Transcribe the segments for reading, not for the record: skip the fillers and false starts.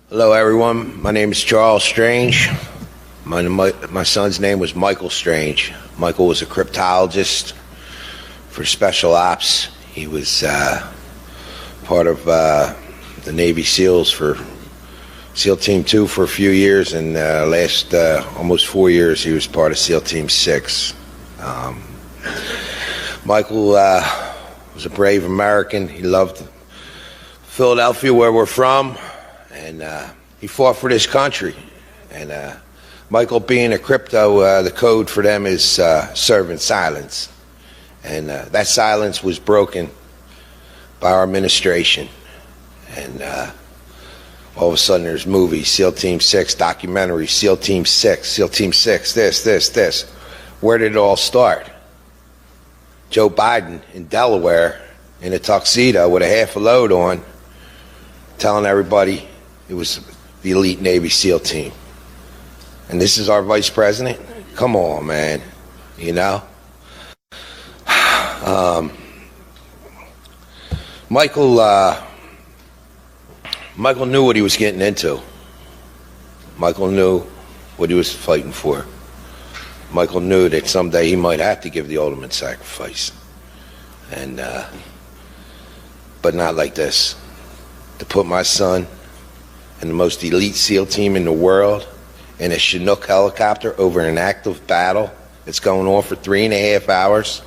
Hello, everyone. My name is Charles Strange. My son's name was Michael Strange. Michael was a cryptologist for Special Ops. He was part of the Navy SEALs for SEAL Team 2 for a few years, and last almost 4 years he was part of SEAL Team 6. Michael was a brave American. He loved Philadelphia, where we're from, and he fought for this country. And Michael, being a crypto, the code for them is serve in silence. And that silence was broken by our administration. And all of a sudden there's movies, SEAL Team 6, documentaries, SEAL Team 6, SEAL Team 6, this. Where did it all start? Joe Biden in Delaware in a tuxedo with a half a load on, telling everybody it was the elite Navy SEAL team. And this is our vice president? Come on, man. You know? Michael knew what he was getting into. Michael knew what he was fighting for. Michael knew that someday he might have to give the ultimate sacrifice. And, but not like this. To put my son and the most elite SEAL team in the world in a Chinook helicopter over an active battle that's going on for 3.5 hours,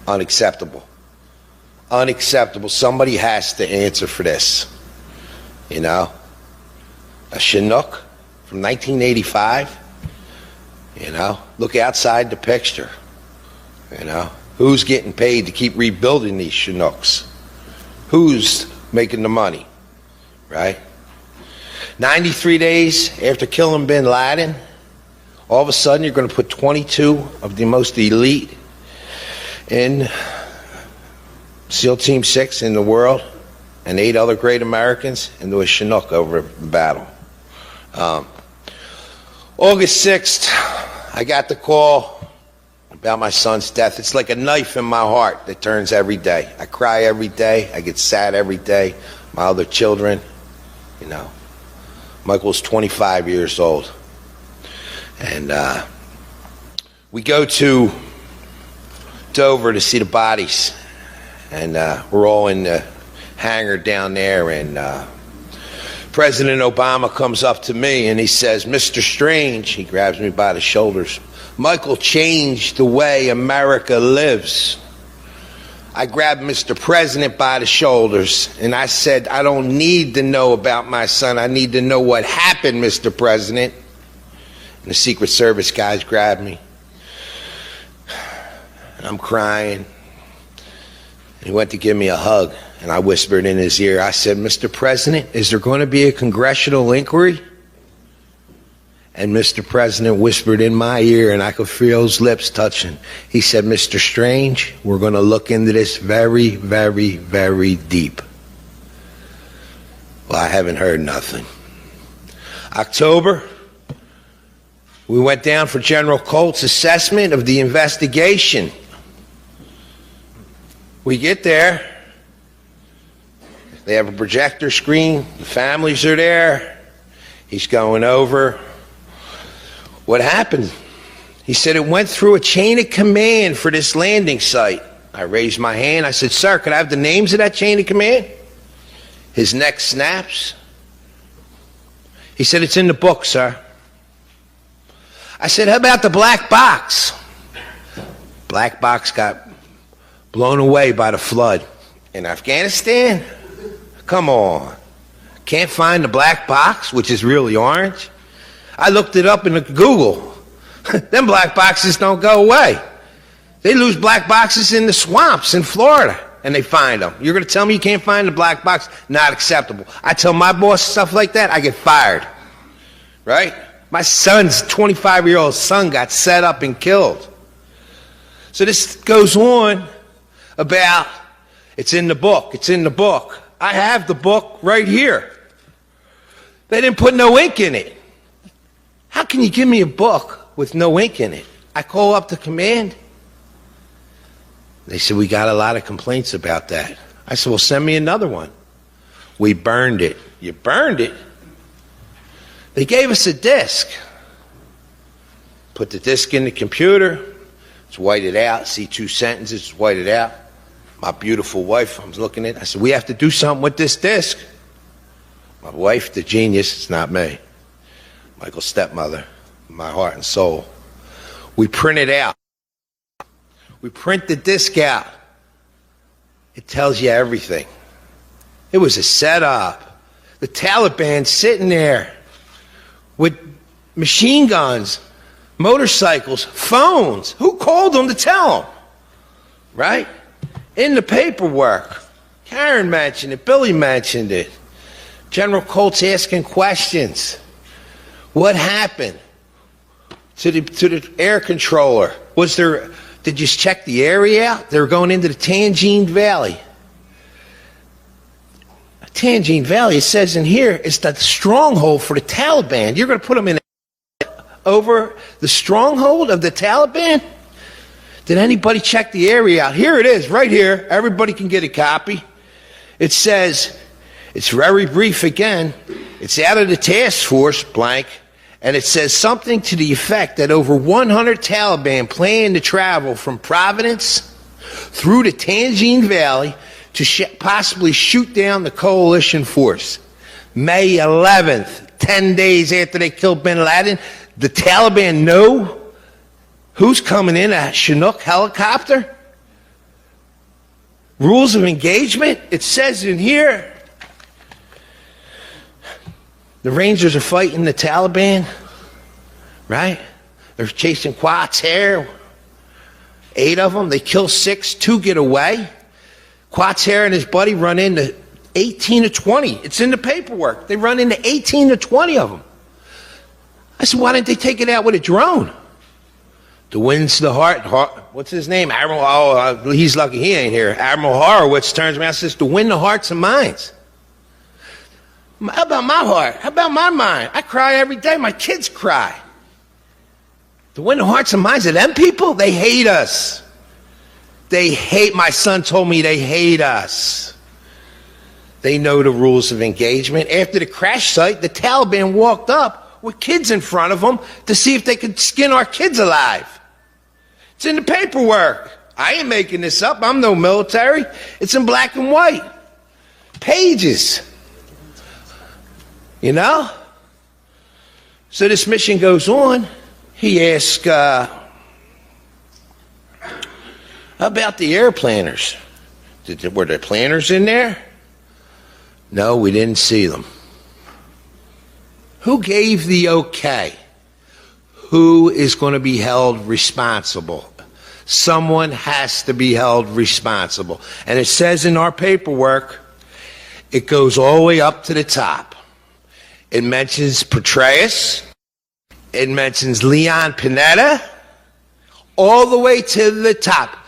unacceptable. Unacceptable. Somebody has to answer for this. You know? A Chinook from 1985. You know? Look outside the picture. You know? Who's getting paid to keep rebuilding these Chinooks? Who's making the money? Right? 93 days after killing bin Laden, all of a sudden you're going to put 22 of the most elite in SEAL Team 6 in the world and 8 other great Americans into a Chinook over a battle. August 6th, I got the call about my son's death. It's like a knife in my heart that turns every day. I cry every day. I get sad every day. My other children, you know. Michael's 25 years old. And we go to Dover to see the bodies. And we're all in the hangar down there. And President Obama comes up to me and he says, "Mr. Strange," he grabs me by the shoulders, "Michael changed the way America lives." I grabbed Mr. President by the shoulders and I said, "I don't need to know about my son. I need to know what happened, Mr. President." And the Secret Service guys grabbed me. And I'm crying. And he went to give me a hug. And I whispered in his ear, I said, "Mr. President, is there going to be a congressional inquiry?" And Mr. President whispered in my ear, and I could feel his lips touching. He said, "Mr. Strange, we're going to look into this very, very, very deep." Well, I haven't heard nothing. October, we went down for General Colt's assessment of the investigation. We get there. They have a projector screen. The families are there. He's going over what happened. He said it went through a chain of command for this landing site. I raised my hand. I said, "Sir, could I have the names of that chain of command?" His neck snaps. He said, "It's in the book, sir." I said, "How about the black box?" Black box got blown away by the flood. In Afghanistan? Come on. Can't find the black box, which is really orange? I looked it up in Google. Them black boxes don't go away. They lose black boxes in the swamps in Florida, and they find them. You're going to tell me you can't find the black box? Not acceptable. I tell my boss stuff like that, I get fired. Right? My son's 25-year-old son got set up and killed. So this goes on about, it's in the book, it's in the book. I have the book right here. They didn't put no ink in it. How can you give me a book with no ink in it? I call up the command. They said, "We got a lot of complaints about that." I said, "Well, send me another one." We burned it. You burned it? They gave us a disc. Put the disc in the computer. Let's white it out. See 2 sentences. White it out. My beautiful wife, I was looking at it. I said, we have to do something with this disc. My wife, the genius, it's not me. Michael's stepmother, my heart and soul. We print it out. We print the disc out. It tells you everything. It was a setup. The Taliban sitting there with machine guns, motorcycles, phones. Who called them to tell them? Right? In the paperwork. Karen mentioned it. Billy mentioned it. General Colt's asking questions. What happened to the air controller? Did you check the area out? They were going into the Tangine Valley. Tangine Valley, it says in here, is the stronghold for the Taliban. You're going to put them in over the stronghold of the Taliban? Did anybody check the area out? Here it is, right here. Everybody can get a copy. It says, it's very brief again. It's out of the task force, blank. And it says something to the effect that over 100 Taliban plan to travel from Providence through the Tangine Valley to possibly shoot down the coalition force. May 11th, 10 days after they killed bin Laden, the Taliban know who's coming in a Chinook helicopter? Rules of engagement? It says in here, the Rangers are fighting the Taliban, right? They're chasing Quater, 8 of them. They kill 6, 2 get away. Quater and his buddy run into 18 to 20. It's in the paperwork. They run into 18 to 20 of them. I said, why didn't they take it out with a drone? To wins the heart, what's his name? Admiral, he's lucky he ain't here. Admiral Horowitz turns around and says, to win the hearts and minds. How about my heart? How about my mind? I cry every day. My kids cry. To win the hearts and minds of them people, they hate us. They hate, my son told me they hate us. They know the rules of engagement. After the crash site, the Taliban walked up with kids in front of them to see if they could skin our kids alive. It's in the paperwork. I ain't making this up. I'm no military. It's in black and white. Pages. You know? So this mission goes on. He asks, how about the air planners? Were there planners in there? No, we didn't see them. Who gave the okay? Who is going to be held responsible? Someone has to be held responsible. And it says in our paperwork, it goes all the way up to the top. It mentions Petraeus. It mentions Leon Panetta. All the way to the top.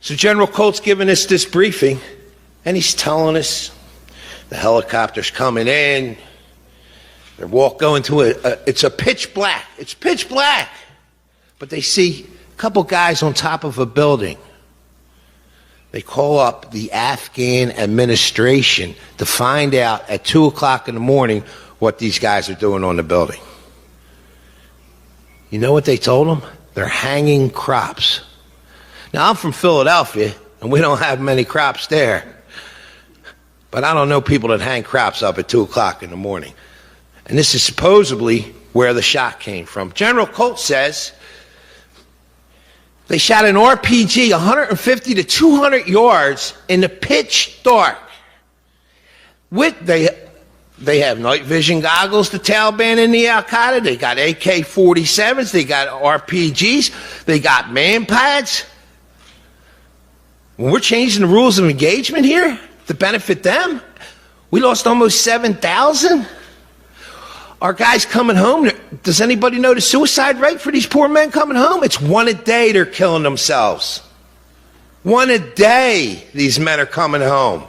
So General Colt's giving us this briefing, and he's telling us the helicopter's coming in. They're going to it's a pitch black. It's pitch black. But they see a couple guys on top of a building. They call up the Afghan administration to find out at 2 o'clock in the morning what these guys are doing on the building. You know what they told them? They're hanging crops. Now, I'm from Philadelphia, and we don't have many crops there. But I don't know people that hang crops up at 2 o'clock in the morning. And this is supposedly where the shot came from. General Colt says they shot an RPG 150 to 200 yards in the pitch dark. They have night vision goggles, the Taliban and the Al-Qaeda. They got AK-47s. They got RPGs. They got man pads. When we're changing the rules of engagement here to benefit them, we lost almost 7,000. Our guys coming home, does anybody know the suicide rate for these poor men coming home? It's 1 a day they're killing themselves. 1 a day these men are coming home.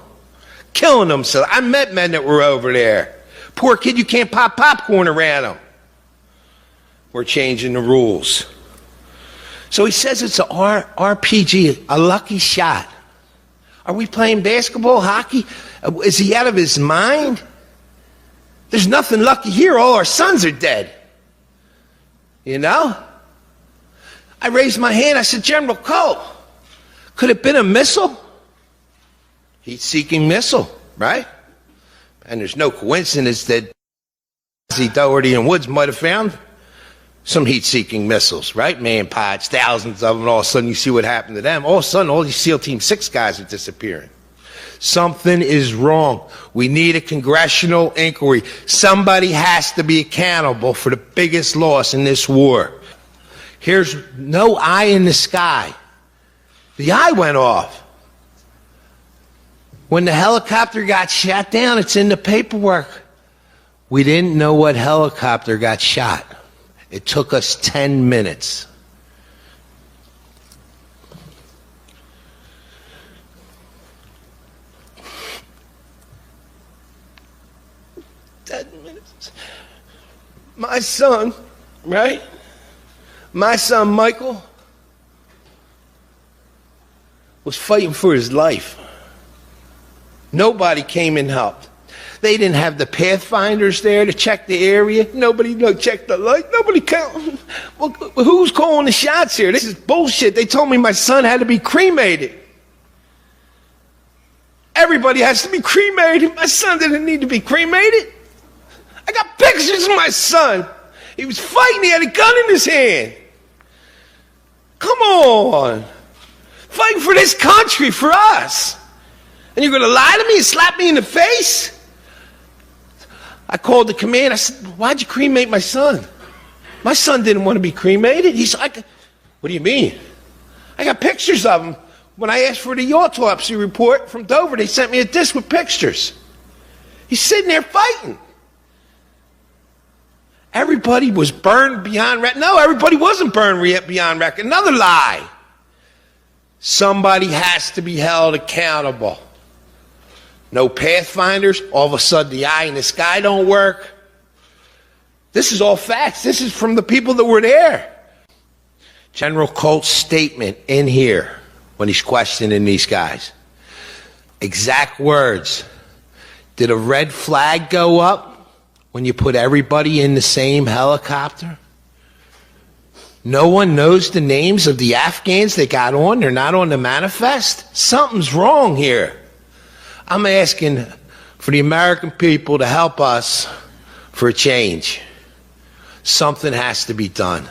Killing themselves. I met men that were over there. Poor kid, you can't pop popcorn around them. We're changing the rules. So he says it's an RPG, a lucky shot. Are we playing basketball, hockey? Is he out of his mind? There's nothing lucky here. All our sons are dead. You know? I raised my hand. I said, General Colt, could it have been a missile? Heat-seeking missile, right? And there's no coincidence that Doherty and Woods might have found some heat-seeking missiles, right? Man pods, thousands of them, and all of a sudden you see what happened to them. All of a sudden, all these SEAL Team 6 guys are disappearing. Something is wrong. We need a congressional inquiry. Somebody has to be accountable for the biggest loss in this war. Here's no eye in the sky. The eye went off. When the helicopter got shot down, it's in the paperwork. We didn't know what helicopter got shot. It took us 10 minutes. My son, right? My son, Michael, was fighting for his life. Nobody came and helped. They didn't have the pathfinders there to check the area. Nobody checked the light. Nobody counted. Well, who's calling the shots here? This is bullshit. They told me my son had to be cremated. Everybody has to be cremated. My son didn't need to be cremated. I got pictures of my son. He was fighting. He had a gun in his hand. Come on. Fighting for this country, for us. And you're going to lie to me and slap me in the face? I called the command. I said, why'd you cremate my son? My son didn't want to be cremated. He's like, what do you mean? I got pictures of him. When I asked for the autopsy report from Dover, they sent me a disc with pictures. He's sitting there fighting. Everybody was burned beyond record. No, everybody wasn't burned beyond record. Another lie. Somebody has to be held accountable. No pathfinders. All of a sudden, the eye in the sky don't work. This is all facts. This is from the people that were there. General Colt's statement in here when he's questioning these guys. Exact words. Did a red flag go up when you put everybody in the same helicopter? No one knows the names of the Afghans that got on. They're not on the manifest. Something's wrong here. I'm asking for the American people to help us for a change. Something has to be done.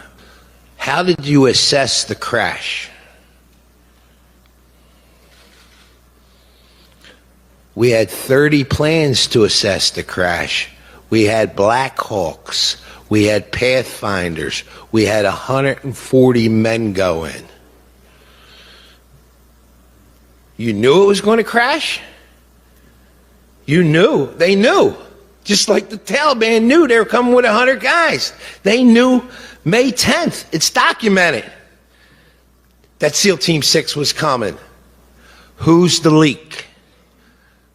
How did you assess the crash? We had 30 plans to assess the crash. We had Black Hawks. We had Pathfinders. We had 140 men go in. You knew it was going to crash? You knew. They knew. Just like the Taliban knew they were coming with 100 guys. They knew May 10th. It's documented that SEAL Team 6 was coming. Who's the leak?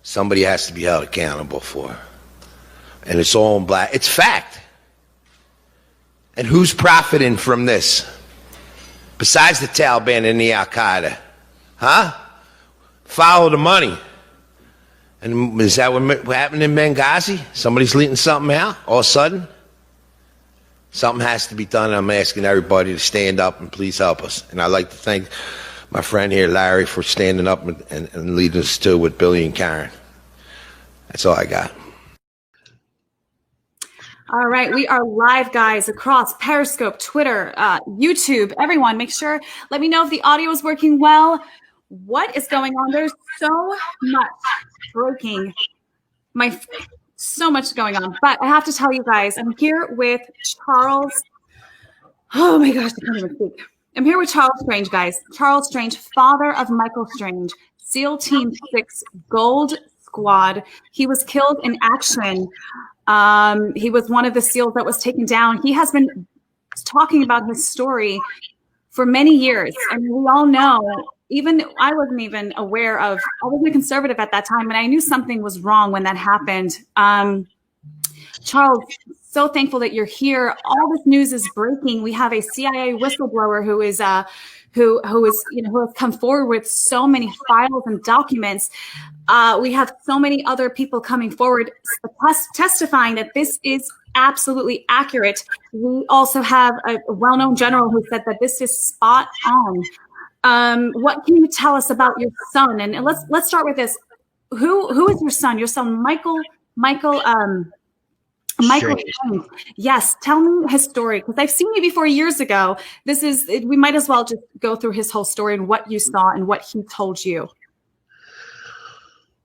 Somebody has to be held accountable for. And it's all in black. It's fact. And who's profiting from this? Besides the Taliban and the Al-Qaeda? Huh? Follow the money. And is that what happened in Benghazi? Somebody's leaking something out all of a sudden? Something has to be done, and I'm asking everybody to stand up and please help us. And I'd like to thank my friend here, Larry, for standing up and leading us too with Billy and Karen. That's all I got. All right, we are live, guys, across Periscope, Twitter, YouTube. Everyone, make sure, let me know if the audio is working well. What is going on? There's so much breaking. So much going on. But I have to tell you guys, I'm here with Charles. Oh my gosh, I can't even speak. I'm here with Charles Strange, guys. Charles Strange, father of Michael Strange, SEAL Team 6 Gold Squad. He was killed in action. He was one of the SEALs that was taken down. He has been talking about his story for many years. And we all know, even I wasn't even aware of, I wasn't a conservative at that time, and I knew something was wrong when that happened. Charles, so thankful that you're here. All this news is breaking. We have a CIA whistleblower who is who has come forward with so many files and documents. We have so many other people coming forward testifying that this is absolutely accurate. We also have a well-known general who said that this is spot on. What can you tell us about your son? And let's start with this. Who is your son? Your son, Michael Strange. Yes, tell me his story, because I've seen you before years ago. We might as well just go through his whole story and what you saw and what he told you.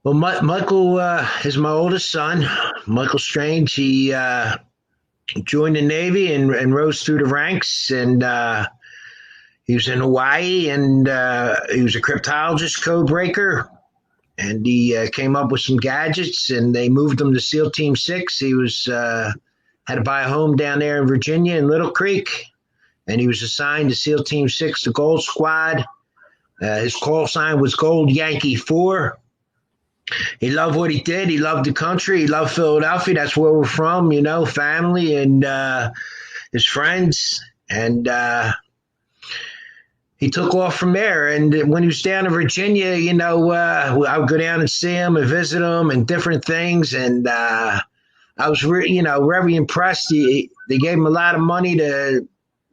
Well, Michael is my oldest son, Michael Strange. He joined the Navy and rose through the ranks, and he was in Hawaii, and he was a cryptologist, code breaker, and he came up with some gadgets, and they moved him to SEAL Team 6. He was had to buy a home down there in Virginia in Little Creek, and he was assigned to SEAL Team 6, the Gold Squad. His call sign was Gold Yankee 4. He loved what he did. He loved the country. He loved Philadelphia. That's where we're from, family and his friends. And he took off from there. And when he was down in Virginia, I would go down and see him and visit him and different things. And I was, very impressed. They gave him a lot of money to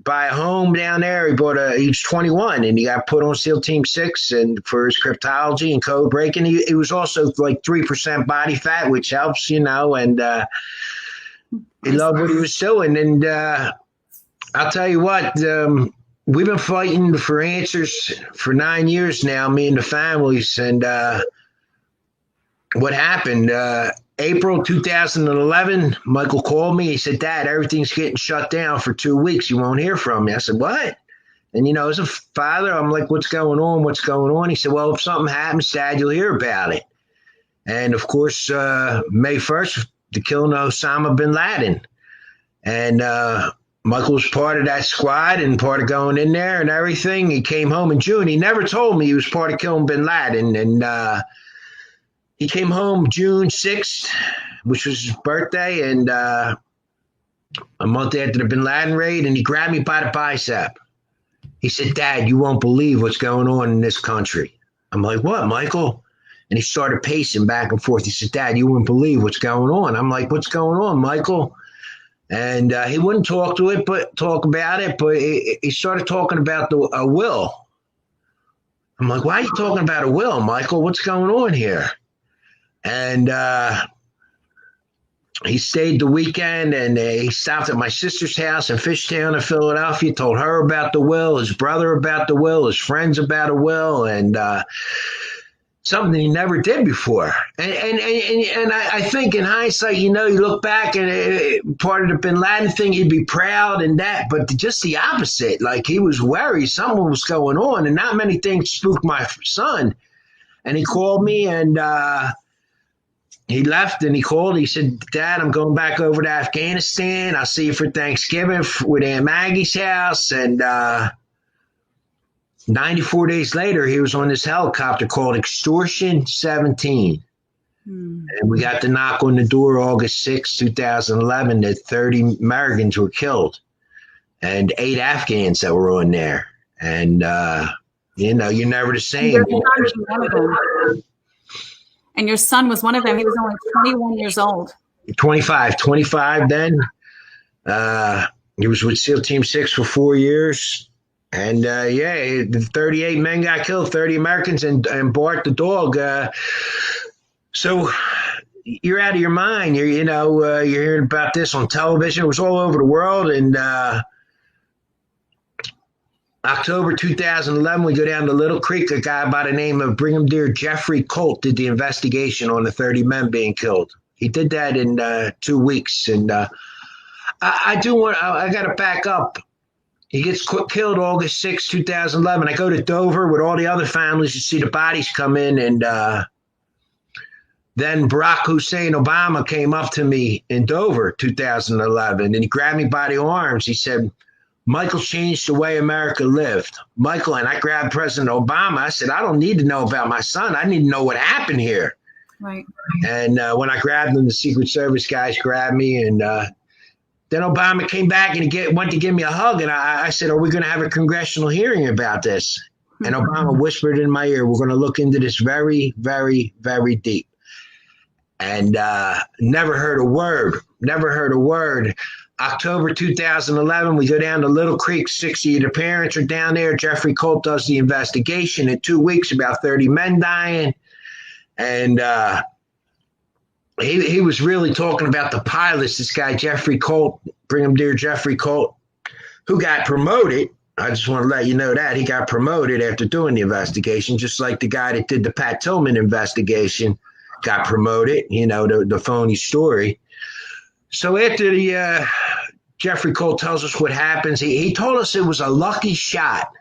buy a home down there. He was 21, and he got put on SEAL Team 6 and for his cryptology and code breaking. He was also like 3% body fat, which helps, and he loved what he was doing. And I'll tell you what, we've been fighting for answers for 9 years now, me and the families. And what happened, April 2011, Michael called me. He said, "Dad, everything's getting shut down for 2 weeks. You won't hear from me." I said, "What?" And, as a father, I'm like, "What's going on? What's going on?" He said, "Well, if something happens, Dad, you'll hear about it." And, of course, May 1st, the killing of Osama bin Laden. And Michael was part of that squad and part of going in there and everything. He came home in June. He never told me he was part of killing bin Laden. And he came home June 6th, which was his birthday, and a month after the bin Laden raid, and he grabbed me by the bicep. He said, "Dad, you won't believe what's going on in this country." I'm like, "What, Michael?" And he started pacing back and forth. He said, "Dad, you wouldn't believe what's going on." I'm like, "What's going on, Michael?" And he wouldn't talk about it, but he started talking about a will. I'm like, "Why are you talking about a will, Michael? What's going on here?" And he stayed the weekend, and he stopped at my sister's house in Fishtown in Philadelphia, told her about the will, his brother about the will, his friends about a will, and something he never did before. And I think in hindsight, you look back and part of the bin Laden thing, he'd be proud and that, but just the opposite. Like, he was worried something was going on, and not many things spooked my son. And he called me, and he left, and he called. He said, "Dad, I'm going back over to Afghanistan. I'll see you for Thanksgiving with Aunt Maggie's house." And 94 days later, he was on this helicopter called Extortion 17. And we got the knock on the door August 6, 2011, that 30 Americans were killed and 8 Afghans that were on there. And, you're never the same. And your son was one of them. He was only 21 years old. 25 then. He was with SEAL Team 6 for 4 years. And, the 38 men got killed, 30 Americans, and Bart the dog. So you're out of your mind. You're hearing about this on television. It was all over the world. And October 2011, we go down to Little Creek. A guy by the name of Brigadier Jeffrey Colt did the investigation on the 30 men being killed. He did that in 2 weeks. And I got to back up. He gets killed August 6, 2011. I go to Dover with all the other families to see the bodies come in. And then Barack Hussein Obama came up to me in Dover 2011, and he grabbed me by the arms. He said, "Michael changed the way America lived." Michael, and I grabbed President Obama. I said, "I don't need to know about my son. I need to know what happened here." Right. And when I grabbed him, the Secret Service guys grabbed me, and Then Obama came back and he went to give me a hug. And I said, are we going to have a congressional hearing about this? And Obama whispered in my ear, we're going to look into this very, very, very deep. And never heard a word. October 2011, we go down to Little Creek. 60 of the parents are down there. Jeffrey Colt does the investigation. In 2 weeks, about 30 men dying. And he was really talking about the pilots. This guy, Jeffrey Colt, bring him dear Jeffrey Colt, who got promoted. I just want to let you know that he got promoted after doing the investigation, just like the guy that did the Pat Tillman investigation got promoted, the phony story. So after the Jeffrey Colt tells us what happens, he told us it was a lucky shot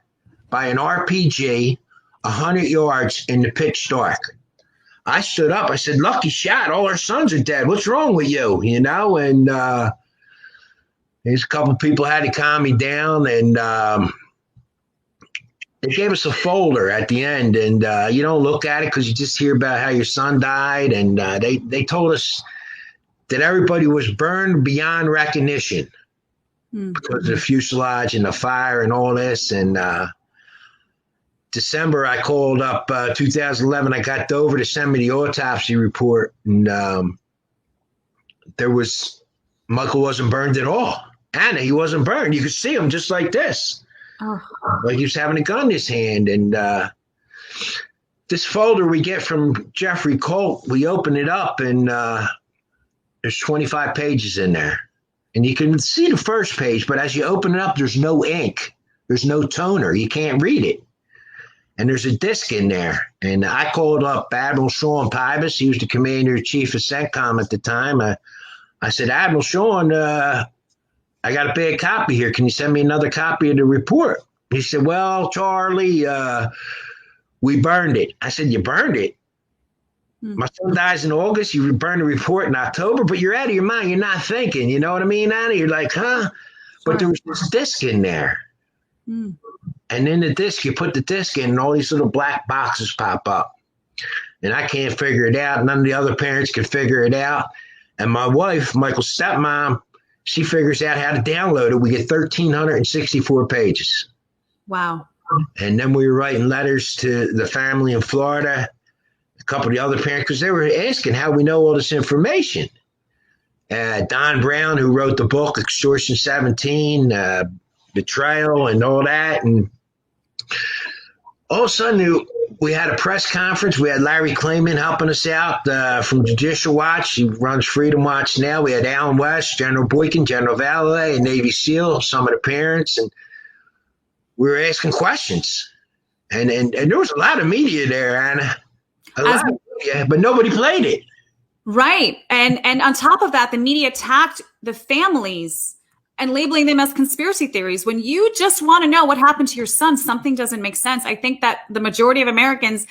by an RPG 100 yards in the pitch dark. I stood up. I said, lucky shot. All our sons are dead. What's wrong with you? And there's a couple of people had to calm me down, and they gave us a folder at the end, and you don't look at it because you just hear about how your son died, and they told us that everybody was burned beyond recognition because of the fuselage and the fire and all this. And December, I called up 2011. I got Dover to send me the autopsy report, and Michael wasn't burned at all. Anna, he wasn't burned. You could see him just like this. Oh. Like he was having a gun in his hand. And this folder we get from Jeffrey Colt, we open it up, and there's 25 pages in there. And you can see the first page, but as you open it up, there's no ink. There's no toner. You can't read it. And there's a disc in there. And I called up Admiral Sean Pybus. He was the commander-in-chief of CENTCOM at the time. I said, Admiral Sean, I got a bad copy here. Can you send me another copy of the report? He said, well, Charlie, we burned it. I said, you burned it? My son dies in August. You burned the report in October, but you're out of your mind. You're not thinking. You know what I mean, Anna? You're like, huh? But there was this disc in there. And in the disc, you put the disc in, and all these little black boxes pop up. And I can't figure it out. None of the other parents can figure it out. And my wife, Michael's stepmom, she figures out how to download it. We get 1,364 pages. Wow. And then we were writing letters to the family in Florida, a couple of the other parents, because they were asking how we know all this information. Don Brown, who wrote the book, Extortion 17, Betrayal, and all that. And all of a sudden, we had a press conference. We had Larry Klayman helping us out from Judicial Watch. He runs Freedom Watch now. We had Alan West, General Boykin, General Valet, and Navy SEAL, some of the parents. And we were asking questions. And there was a lot of media there, Anna. A lot of media, but nobody played it. Right. And on top of that, the media attacked the families and labeling them as conspiracy theories. When you just want to know what happened to your son, something doesn't make sense. I think that the majority of Americans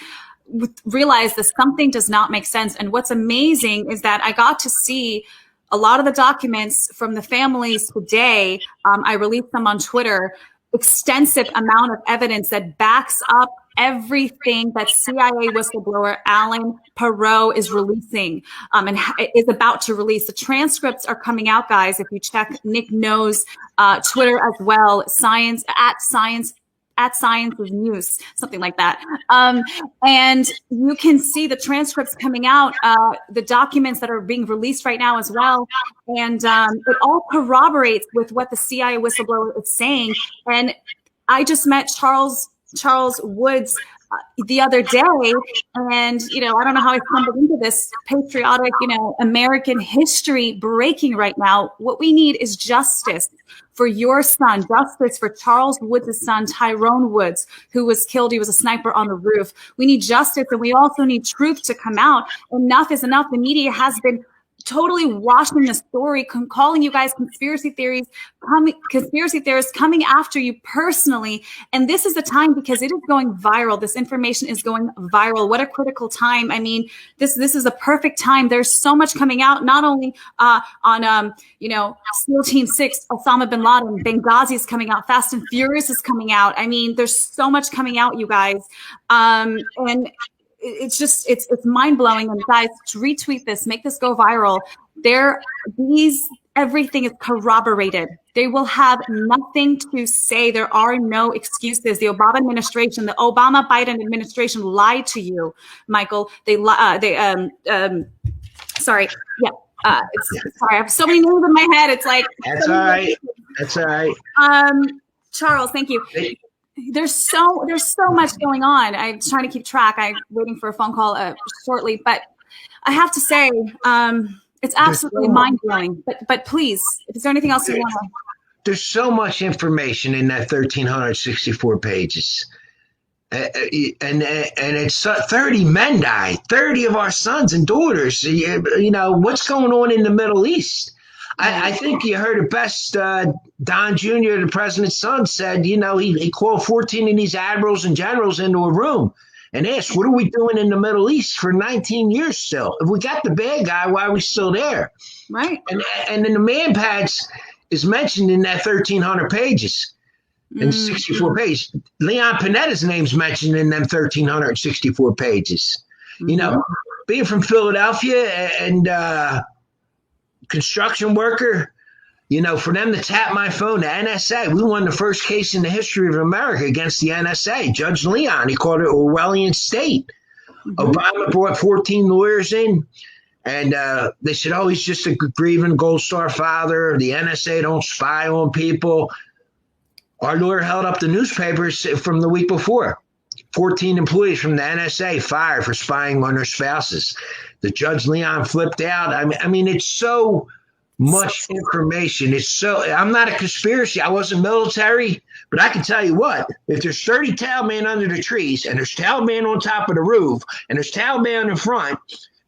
realize that something does not make sense. And what's amazing is that I got to see a lot of the documents from the families today. I released them on Twitter, extensive amount of evidence that backs up everything that CIA whistleblower Alan Perot is releasing and is about to release. The transcripts are coming out, guys. If you check Nick No's Twitter as well, science is news, something like that. And you can see the transcripts coming out, the documents that are being released right now as well. And it all corroborates with what the CIA whistleblower is saying. And I just met Charles Woods the other day, and I don't know how I stumbled into this patriotic, American history breaking right now. What we need is justice for your son, justice for Charles Woods' son, Tyrone Woods, who was killed. He was a sniper on the roof. We need justice, and we also need truth to come out. Enough is enough. The media has been totally washing the story, calling you guys conspiracy theorists coming after you personally. And this is the time, because it is going viral. This information is going viral. What a critical time. I mean, this is a perfect time. There's so much coming out, not only on SEAL Team 6, Osama bin Laden, Benghazi is coming out, Fast and Furious is coming out. I mean, there's so much coming out, you guys. And it's mind blowing. And guys, to retweet this, make this go viral. These everything is corroborated. They will have nothing to say. There are no excuses. The Obama administration, the Obama-Biden administration lied to you, Michael. Sorry. Yeah. Sorry, I have so many names in my head. It's like That's all right. That's all right. Charles, thank you. There's so much going on. I'm trying to keep track. I'm waiting for a phone call shortly, but I have to say, it's absolutely mind-blowing. But please, is there anything else you want to? There's so much information in that 1,364 pages. And it's 30 men died, 30 of our sons and daughters. You know, what's going on in the Middle East? I think you heard it best. Don Jr., the president's son, said, you know, he called 14 of these admirals and generals into a room and asked, what are we doing in the Middle East for 19 years still? If we got the bad guy, why are we still there? Right. And then the man pads is mentioned in that 1,300 pages. In 64 pages. Leon Panetta's name's mentioned in them 1,364 pages. You know, being from Philadelphia and construction worker, you know, for them to tap my phone, the NSA, we won the first case in the history of America against the NSA. Judge Leon, he called it Orwellian state. Obama brought 14 lawyers in. And they said, oh, he's just a grieving Gold Star father. The NSA don't spy on people. Our lawyer held up the newspapers from the week before. 14 employees from the NSA fired for spying on their spouses. The Judge Leon flipped out. I mean, it's so much information. I'm not a conspiracy. I wasn't military, but I can tell you what, if there's 30 Taliban under the trees and there's Taliban on top of the roof and there's Taliban in front,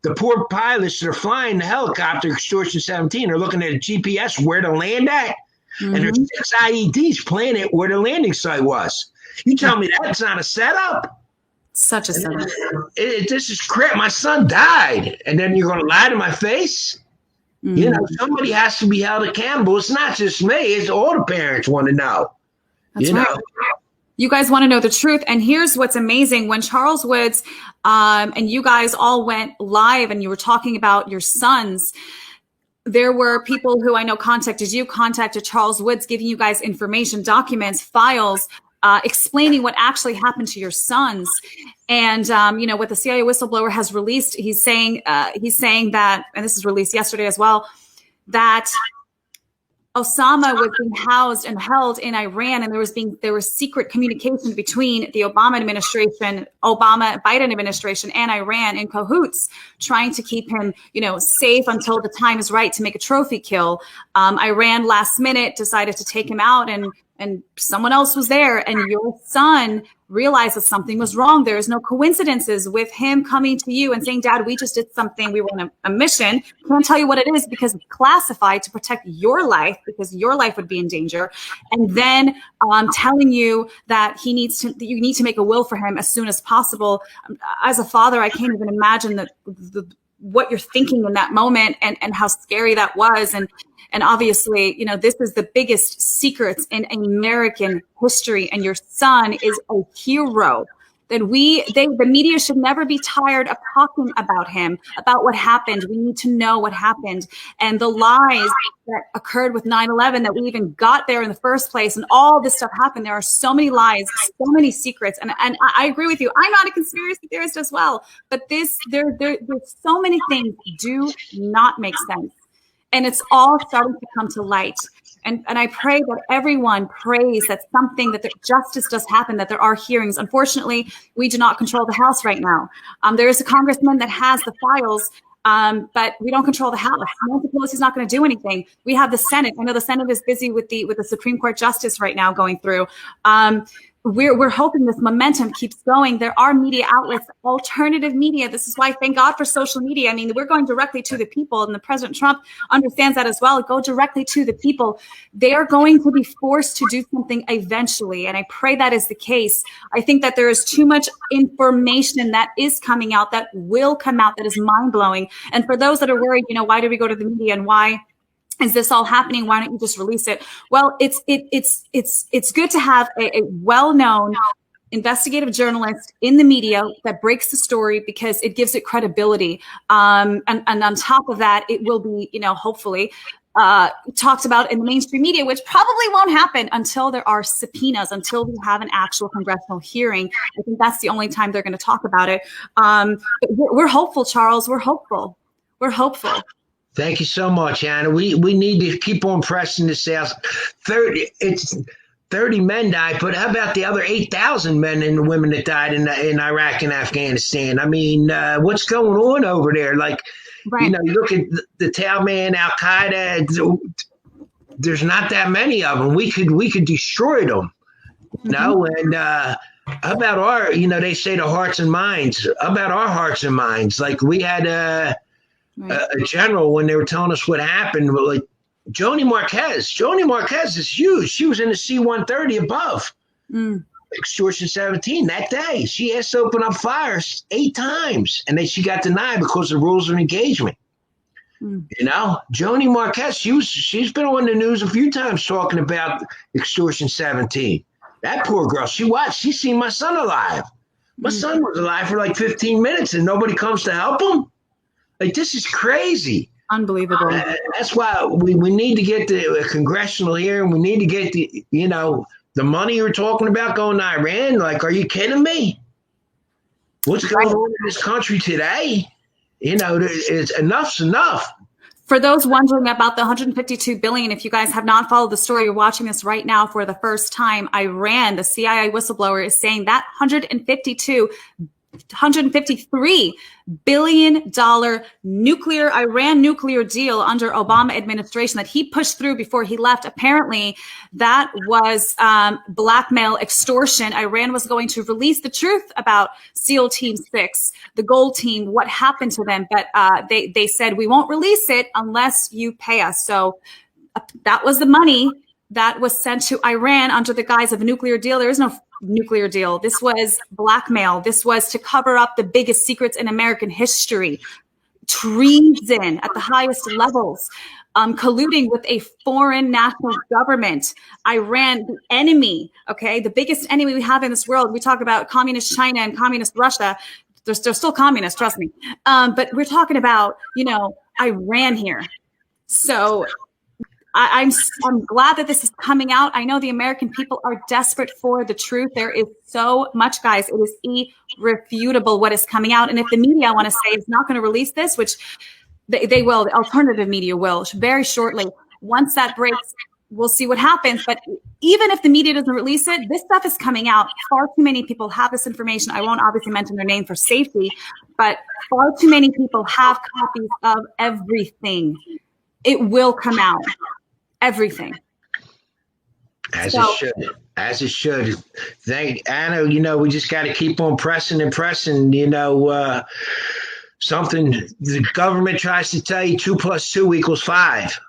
the poor pilots that are flying the helicopter, Extortion 17, are looking at a GPS where to land at. And there's 6 IEDs planted where the landing site was. You tell me that's not a setup? Such a setup. This is crap. My son died. And then you're going to lie to my face? You know, somebody has to be held accountable. It's not just me. It's all the parents want to know. That's right. You guys want to know the truth. And here's what's amazing. When Charles Woods and you guys all went live and you were talking about your sons, there were people who I know contacted Charles Woods, giving you guys information, documents, files, explaining what actually happened to your sons. And, you know, what the CIA whistleblower has released, he's saying that, and this is released yesterday as well, that Osama was being housed and held in Iran, and there was secret communication between the Biden administration and Iran in cahoots, trying to keep him, you know, safe until the time is right to make a trophy kill. Iran last minute decided to take him out, and someone else was there, and your son realized that something was wrong. There is no coincidences with him coming to you and saying, Dad, we just did something. We were on a mission. Can't tell you what it is because it's classified to protect your life, because your life would be in danger. And then telling you that you need to make a will for him as soon as possible. As a father, I can't even imagine what you're thinking in that moment and how scary that was. And obviously, you know, this is the biggest secrets in American history, and your son is a hero. That the media should never be tired of talking about him, about what happened. We need to know what happened, and the lies that occurred with 9/11, that we even got there in the first place, and all this stuff happened. There are so many lies, so many secrets, and I agree with you. I'm not a conspiracy theorist as well, but there's so many things do not make sense. And it's all starting to come to light. And I pray that everyone prays that the justice does happen, that there are hearings. Unfortunately, we do not control the House right now. There is a congressman that has the files, but we don't control the House. Nancy Pelosi's not going to do anything. We have the Senate. I know the Senate is busy with the Supreme Court justice right now going through. We're hoping this momentum keeps going. There are media outlets, alternative media. This is why, thank God for social media. I mean, we're going directly to the people, and the President Trump understands that as well. Go directly to the people. They are going to be forced to do something eventually, and I pray that is the case. I think that there is too much information that is coming out, that will come out, that is mind-blowing. And for those that are worried, you know, why do we go to the media, and why is this all happening? Why don't you just release it? Well, it's good to have a well-known investigative journalist in the media that breaks the story, because it gives it credibility. And on top of that, it will be, you know, hopefully talked about in the mainstream media, which probably won't happen until there are subpoenas, until we have an actual congressional hearing. I think that's the only time they're going to talk about it. But we're hopeful, Charles. We're hopeful. We're hopeful. Thank you so much, Anna. We need to keep on pressing this out. 30 men died, but how about the other 8,000 men and women that died in Iraq and Afghanistan? I mean, what's going on over there? Like, Right. you know, you look at the Taliban, Al Qaeda. There's not that many of them. We could destroy them. You know, and how about our? You know, they say the hearts and minds. How about our hearts and minds? Like we had a general when they were telling us what happened. Like Joni Marquez. Joni Marquez is huge. She was in the C-130 above. Extortion 17 that day. She asked to open up fires 8 times, and then she got denied because of rules of engagement. You know, Joni Marquez, she's been on the news a few times talking about extortion 17. That poor girl, she's seen my son alive. My son was alive for like 15 minutes and nobody comes to help him. Like, this is crazy. Unbelievable. That's why we need to get the congressional hearing. We need to get the money you're talking about going to Iran. Like, are you kidding me? What's going on in this country today? You know, enough's enough. For those wondering about the 152 billion, if you guys have not followed the story, you're watching this right now for the first time. Iran, the CIA whistleblower, is saying that $153 billion Iran nuclear deal under Obama administration that he pushed through before he left. Apparently, that was blackmail, extortion. Iran was going to release the truth about SEAL Team 6, the Gold Team, what happened to them. But they said, we won't release it unless you pay us. So that was the money that was sent to Iran under the guise of a nuclear deal. There is no nuclear deal. This was blackmail. This was to cover up the biggest secrets in American history. Treason at the highest levels. Colluding with a foreign national government. Iran, the enemy, okay? The biggest enemy we have in this world. We talk about communist China and communist Russia. They're still communist, trust me. But we're talking about, you know, Iran here. So I'm glad that this is coming out. I know the American people are desperate for the truth. There is so much, guys. It is irrefutable what is coming out. And if the media, I want to say, is not going to release this, which they will, the alternative media will very shortly. Once that breaks, we'll see what happens. But even if the media doesn't release it, this stuff is coming out. Far too many people have this information. I won't obviously mention their name for safety, but far too many people have copies of everything. It will come out. Everything. It should. As it should. Thank Anna. You know, we just got to keep on pressing and pressing. You know, something the government tries to tell you 2 + 2 = 5.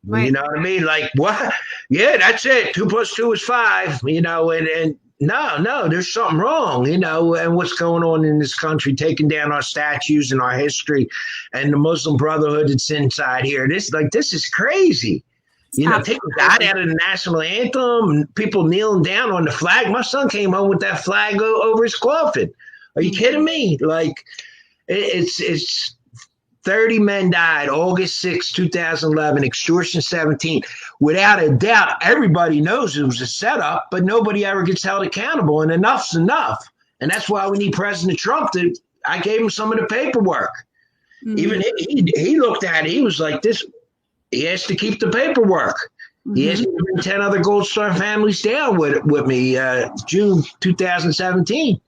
Right. You know what I mean? Like, what? Yeah, that's it. 2 + 2 is 5. You know, and no, there's something wrong. You know, and what's going on in this country, taking down our statues and our history, and the Muslim Brotherhood that's inside here. This is crazy. You know, take God out of the national anthem, people kneeling down on the flag. My son came home with that flag over his coffin. Are you kidding me? Like, it's 30 men died August 6, 2011, extortion 17. Without a doubt, everybody knows it was a setup, but nobody ever gets held accountable, and enough's enough. And that's why we need President Trump to, I gave him some of the paperwork. Even he looked at it, he was like, this. He has to keep the paperwork. He has to bring 10 other Gold Star families down with me, June 2017.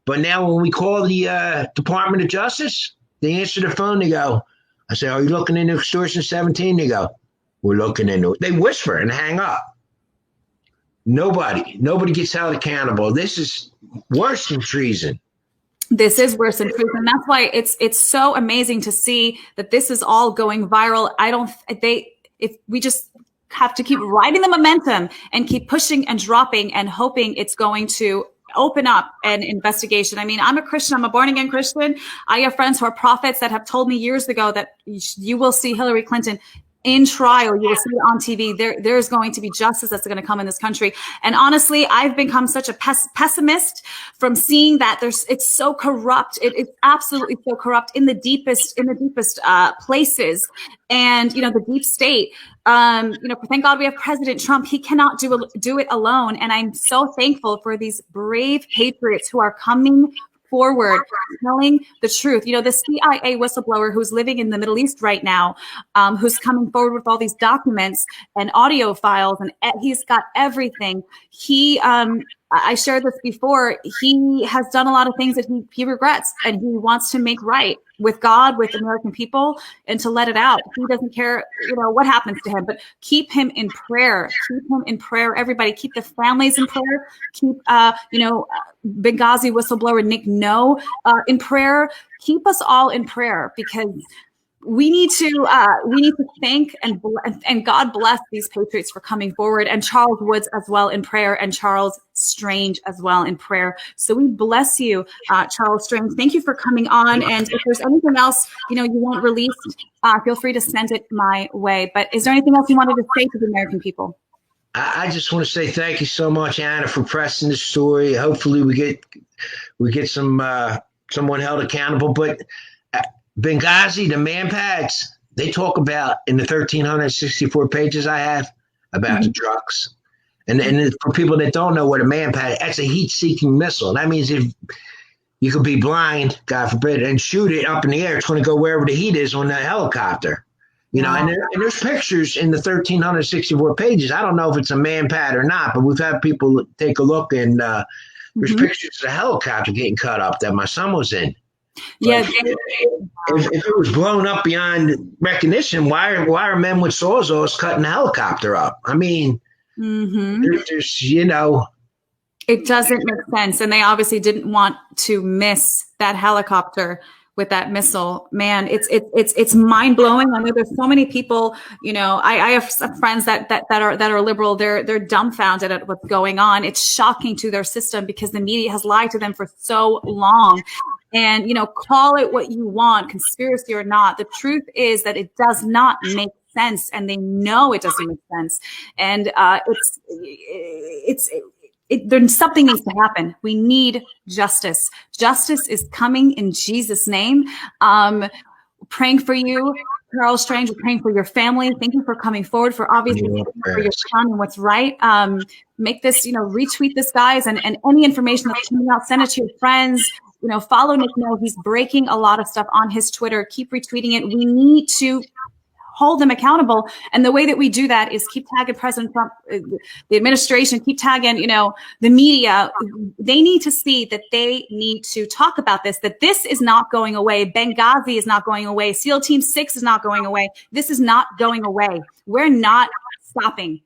But now when we call the Department of Justice, they answer the phone, they go, I say, are you looking into extortion 17? They go, we're looking into it. They whisper and hang up. Nobody gets held accountable. This is worse than treason. This is worse than treason. That's why it's so amazing to see that this is all going viral. If we just have to keep riding the momentum and keep pushing and dropping and hoping it's going to open up an investigation. I mean, I'm a Christian. I'm a born again Christian. I have friends who are prophets that have told me years ago that you will see Hillary Clinton in trial. You will see it on TV. There's going to be justice that's going to come in this country. And honestly, I've become such a pessimist from seeing that it's so corrupt. It's absolutely so corrupt in the deepest places. And, the deep state, thank God we have President Trump. He cannot do it alone. And I'm so thankful for these brave patriots who are coming forward, telling the truth. The CIA whistleblower who's living in the Middle East right now, who's coming forward with all these documents and audio files, and he's got everything. I shared this before. He has done a lot of things that he regrets, and he wants to make right with God, with American people, and to let it out. He doesn't care, what happens to him, but keep him in prayer. Keep him in prayer. Everybody, keep the families in prayer. Keep, Benghazi whistleblower Nick No in prayer. Keep us all in prayer, because we need to thank and God bless these patriots for coming forward, and Charles Woods as well in prayer, and Charles Strange as well in prayer. So we bless you, Charles Strange. Thank you for coming on. And if there's anything else, you want released, feel free to send it my way. But is there anything else you wanted to say to the American people? I just want to say thank you so much, Anna, for pressing the story. Hopefully we get someone held accountable. But Benghazi, the manpads, they talk about in the 1,364 pages I have about the trucks. And for people that don't know what a manpad, that's a heat-seeking missile. That means if you could be blind, God forbid, and shoot it up in the air, it's going to go wherever the heat is on the helicopter. And there's pictures in the 1,364 pages. I don't know if it's a manpad or not, but we've had people take a look, and there's pictures of the helicopter getting cut up that my son was in. Yeah. If it was blown up beyond recognition, why are men with sawzalls cutting the helicopter up? I mean, there's it doesn't make sense. And they obviously didn't want to miss that helicopter with that missile. Man, it's mind blowing. I know there's so many people, I have some friends that are liberal. They're dumbfounded at what's going on. It's shocking to their system, because the media has lied to them for so long. And, call it what you want, conspiracy or not. The truth is that it does not make sense, and they know it doesn't make sense. And there's something needs to happen. We need justice. Justice is coming in Jesus' name. Praying for you, Charles Strange. We're praying for your family. Thank you for coming forward, for obviously for your son and what's right. Make this, retweet this, guys, and any information that's coming out, send it to your friends. Follow Nick No. He's breaking a lot of stuff on his Twitter. Keep retweeting it. We need to hold them accountable. And the way that we do that is keep tagging President Trump, the administration, keep tagging, the media. They need to see that they need to talk about this, that this is not going away. Benghazi is not going away. SEAL Team 6 is not going away. This is not going away. We're not stopping.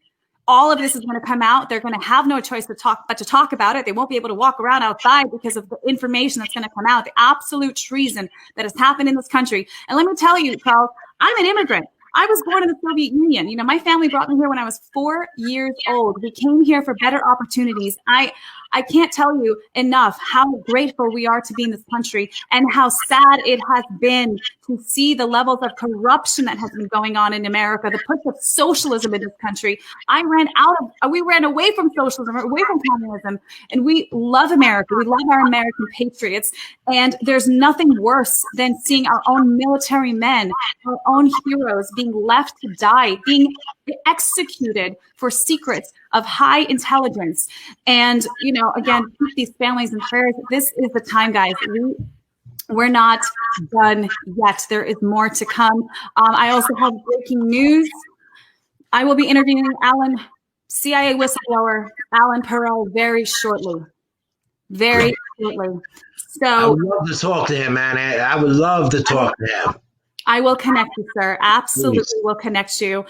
All of this is going to come out. They're going to have no choice but to talk about it. They won't be able to walk around outside because of the information that's going to come out, the absolute treason that has happened in this country. And let me tell you, Charles, I'm an immigrant. I was born in the Soviet Union. My family brought me here when I was 4 years old. We came here for better opportunities. I can't tell you enough how grateful we are to be in this country, and how sad it has been to see the levels of corruption that has been going on in America, the push of socialism in this country. We ran away from socialism, away from communism, and we love America. We love our American patriots. And there's nothing worse than seeing our own military men, our own heroes being left to die, being executed for secrets of high intelligence. And, again, keep these families in prayers. This is the time, guys. We're not done yet. There is more to come. I also have breaking news. I will be interviewing CIA whistleblower Alan Perel very shortly. Very shortly. So I would love to talk to him, man. I would love to talk to him. I will connect you, sir. Absolutely. Please. Will connect you.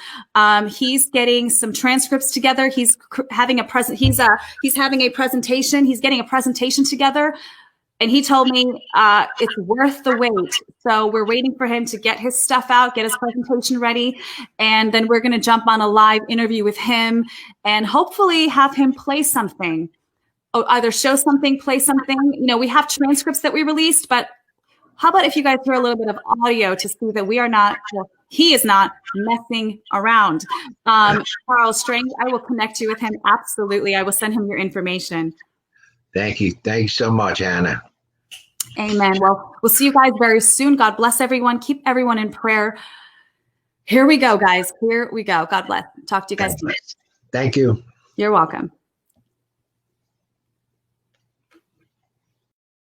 He's getting some transcripts together. He's having a having a presentation. He's getting a presentation together. And he told me it's worth the wait. So we're waiting for him to get his stuff out, get his presentation ready. And then we're going to jump on a live interview with him and hopefully have him play something. Either show something, play something. We have transcripts that we released, but how about if you guys hear a little bit of audio to see that we are not, He is not messing around. Charles Strange, I will connect you with him. Absolutely. I will send him your information. Thank you. Thank you so much, Anna. Amen. Well, we'll see you guys very soon. God bless everyone. Keep everyone in prayer. Here we go, guys. Here we go. God bless. Talk to you guys soon. Thank you. You're welcome.